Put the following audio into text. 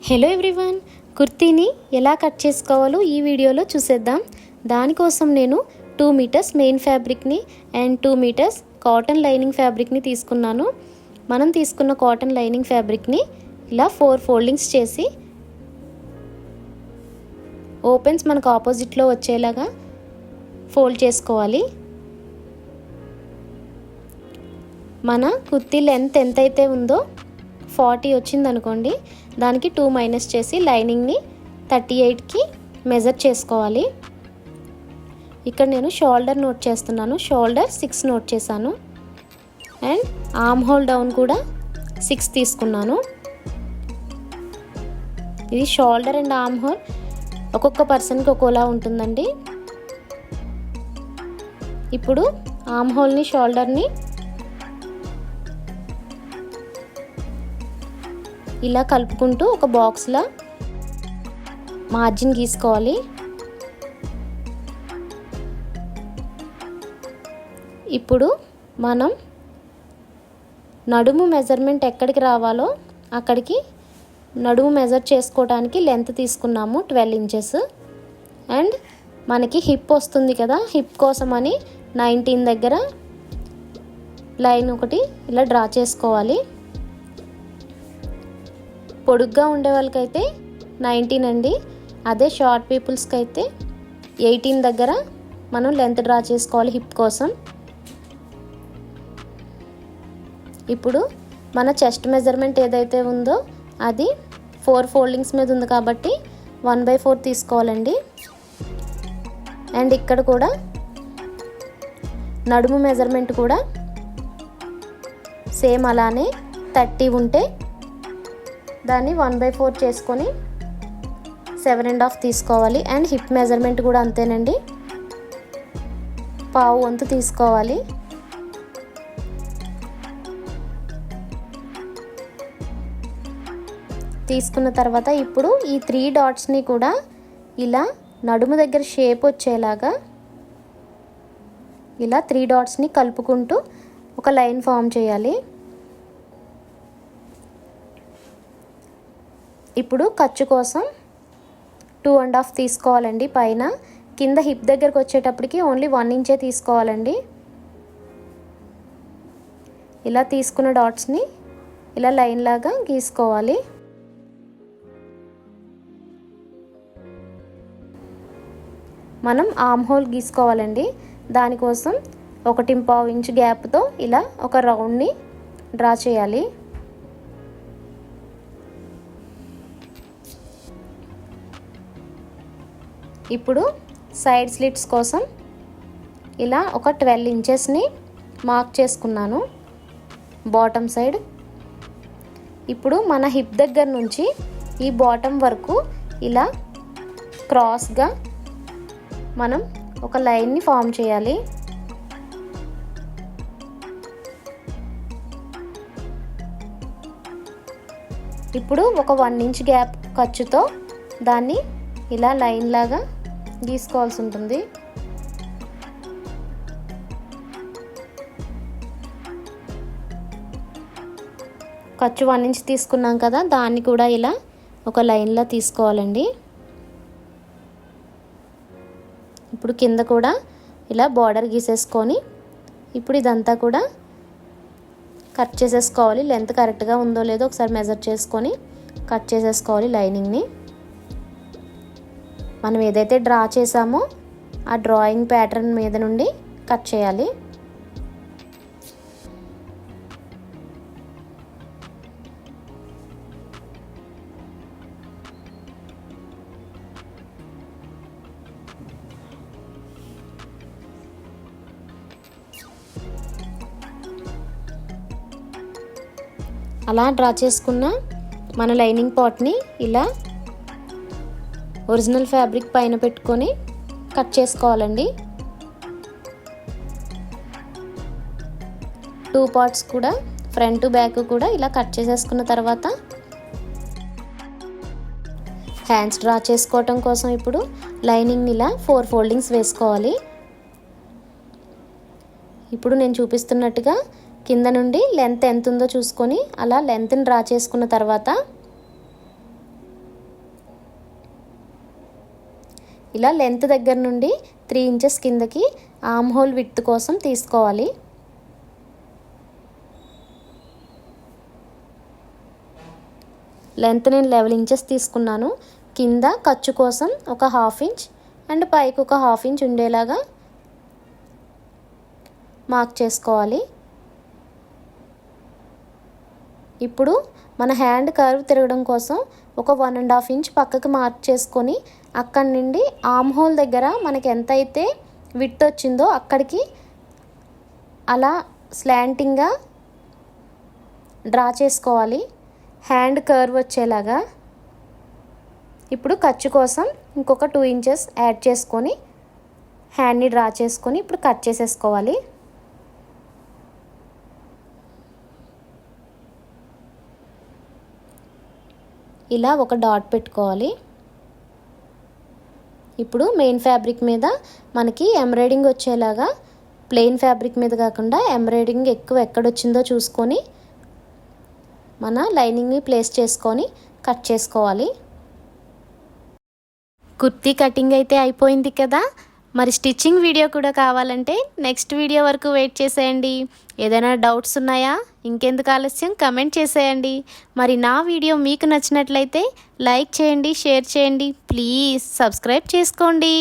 Hello everyone, కుర్తీని ఎలా cut చేసుకోవాలో ఈ వీడియోలో చూసేద్దాం. దానికోసం నేను 2 మీటర్స్ మెయిన్ ఫ్యాబ్రిక్ని అండ్ 2 మీటర్స్ కాటన్ లైనింగ్ ఫ్యాబ్రిక్ని తీసుకున్నాను. మనం తీసుకున్న కాటన్ లైనింగ్ ఫ్యాబ్రిక్ని ఇలా 4 ఫోల్డింగ్స్ చేసి ఓపెన్స్ మనకు ఆపోజిట్లో వచ్చేలాగా ఫోల్డ్ చేసుకోవాలి. మన కుర్తీ లెంత్ ఎంతైతే ఉందో 40 వచ్చింది అనుకోండి, దానికి 2 మైనస్ చేసి లైనింగ్ని 38కి మెజర్ చేసుకోవాలి. ఇక్కడ నేను షోల్డర్ నోట్ చేస్తున్నాను. షోల్డర్ 6 నోట్ చేశాను అండ్ ఆర్మ్ హోల్ డౌన్ కూడా 6 తీసుకున్నాను. ఇది షోల్డర్ అండ్ ఆర్మ్ హోల్ ఒక్కొక్క పర్సన్కి ఒక్కోలా ఉంటుందండి. ఇప్పుడు ఆర్మ్ హోల్ని షోల్డర్ని ఇలా కలుపుకుంటూ ఒక బాక్స్లా మార్జిన్ గీసుకోవాలి. ఇప్పుడు మనం నడుము మెజర్మెంట్ ఎక్కడికి రావాలో అక్కడికి నడుము మెజర్ చేసుకోవడానికి లెంత్ తీసుకున్నాము 12 ఇంచెస్. అండ్ మనకి హిప్ వస్తుంది కదా, హిప్ కోసమని 19 దగ్గర లైన్ ఒకటి ఇలా డ్రా చేసుకోవాలి. పొడుగ్గా ఉండే వాళ్ళకైతే 19 అండి, అదే షార్ట్ పీపుల్స్కి అయితే 18 దగ్గర మనం లెంత్ డ్రా చేసుకోవాలి హిప్ కోసం. ఇప్పుడు మన చెస్ట్ మెజర్మెంట్ ఏదైతే ఉందో అది 4 ఫోల్డింగ్స్ మీద ఉంది కాబట్టి 1/4 తీసుకోవాలండి. అండ్ ఇక్కడ కూడా నడుము మెజర్మెంట్ కూడా సేమ్ అలానే 30 ఉంటే దాన్ని 1/4 చేసుకొని 7.5 తీసుకోవాలి. అండ్ హిప్ మెజర్మెంట్ కూడా అంతేనండి, పావు వంతు తీసుకోవాలి. తీసుకున్న తర్వాత ఇప్పుడు ఈ 3 డాట్స్ని కూడా ఇలా నడుము దగ్గర షేప్ వచ్చేలాగా ఇలా 3 డాట్స్ని కలుపుకుంటూ ఒక లైన్ ఫామ్ చేయాలి. ఇప్పుడు ఖర్చు కోసం 2.5 తీసుకోవాలండి. పైన కింద హిప్ దగ్గరకు వచ్చేటప్పటికి ఓన్లీ 1 ఇంచే తీసుకోవాలండి. ఇలా తీసుకున్న డాట్స్ని ఇలా లైన్ లాగా గీసుకోవాలి. మనం ఆర్మ్ హోల్ గీసుకోవాలండి. దానికోసం 1.5 ఇంచ్ గ్యాప్తో ఇలా ఒక రౌండ్ని డ్రా చేయాలి. ఇప్పుడు సైడ్ స్లిట్స్ కోసం ఇలా ఒక 12 ఇంచెస్ని మార్క్ చేసుకున్నాను బాటమ్ సైడ్. ఇప్పుడు మన హిప్ దగ్గర నుంచి ఈ బాటమ్ వరకు ఇలా క్రాస్గా మనం ఒక లైన్ని ఫామ్ చేయాలి. ఇప్పుడు ఒక 1 ఇంచ్ గ్యాప్ ఖర్చుతో దాన్ని ఇలా లైన్ లాగా గీసుకోవాల్సి ఉంటుంది. ఖర్చు 1 ఇంచ్ తీసుకున్నాం కదా, దాన్ని కూడా ఇలా ఒక లైన్లా తీసుకోవాలండి. ఇప్పుడు కింద కూడా ఇలా బార్డర్ గీసేసుకొని ఇప్పుడు ఇదంతా కూడా కట్ చేసేసుకోవాలి. లెంత్ కరెక్ట్గా ఉందో లేదో ఒకసారి మెజర్ చేసుకొని కట్ చేసేసుకోవాలి లైనింగ్ని. మనం ఏదైతే డ్రా చేసామో ఆ డ్రాయింగ్ ప్యాటర్న్ మీద నుండి కట్ చేయాలి. అలా డ్రా చేసుకున్న మన లైనింగ్ పార్ట్ని ఇలా ఒరిజినల్ ఫ్యాబ్రిక్ పైన పెట్టుకొని కట్ చేసుకోవాలండి. 2 పార్ట్స్ కూడా ఫ్రంట్ బ్యాక్ కూడా ఇలా కట్ చేసేసుకున్న తర్వాత హ్యాండ్స్ డ్రా చేసుకోవటం కోసం ఇప్పుడు లైనింగ్ని ఇలా 4 ఫోల్డింగ్స్ వేసుకోవాలి. ఇప్పుడు నేను చూపిస్తున్నట్టుగా కింద నుండి లెంత్ ఎంత ఉందో చూసుకొని అలా లెంత్ని డ్రా చేసుకున్న తర్వాత ఇలా లెంత్ దగ్గర నుండి 3 ఇంచెస్ కిందకి ఆర్మ్ హోల్ విడ్త్ కోసం తీసుకోవాలి. లెంత్ నేను 11 ఇంచెస్ తీసుకున్నాను. కింద ఖర్చు కోసం ఒక 1/2 ఇంచ్ అండ్ పైకి ఒక 1/2 ఇంచ్ ఉండేలాగా మార్క్ చేసుకోవాలి. ఇప్పుడు మన హ్యాండ్ కర్వ్ తిరగడం కోసం ఒక 1.5 ఇంచ్ పక్కకి మార్క్ చేసుకొని అక్కడి నుండి ఆర్మ్ హోల్ దగ్గర మనకి ఎంతైతే విడ్త్ వచ్చిందో అక్కడికి అలా స్లాంటింగ్గా డ్రా చేసుకోవాలి, హ్యాండ్ కర్వ్ వచ్చేలాగా. ఇప్పుడు ఖర్చు కోసం ఇంకొక 2 ఇంచెస్ యాడ్ చేసుకొని హ్యాండ్ని డ్రా చేసుకొని ఇప్పుడు కట్ చేసేసుకోవాలి. ఇలా ఒక డాట్ పెట్టుకోవాలి. ఇప్పుడు మెయిన్ ఫ్యాబ్రిక్ మీద మనకి ఎంబ్రాయిడింగ్ వచ్చేలాగా ప్లెయిన్ ఫ్యాబ్రిక్ మీద కాకుండా ఎంబ్రాయిడింగ్ ఎక్కువ ఎక్కడొచ్చిందో చూసుకొని మన లైనింగ్ని ప్లేస్ చేసుకొని కట్ చేసుకోవాలి. కుర్తీ కటింగ్ అయితే అయిపోయింది కదా. మరి స్టిచ్చింగ్ వీడియో కూడా కావాలంటే నెక్స్ట్ వీడియో వరకు వెయిట్ చేసేయండి. ఏదైనా డౌట్స్ ఉన్నాయా? ఇంకెందుకు ఆలస్యం, కమెంట్ చేసేయండి. మరి నా వీడియో మీకు నచ్చినట్లయితే లైక్ చేయండి, షేర్ చేయండి, ప్లీజ్ సబ్స్క్రైబ్ చేసుకోండి.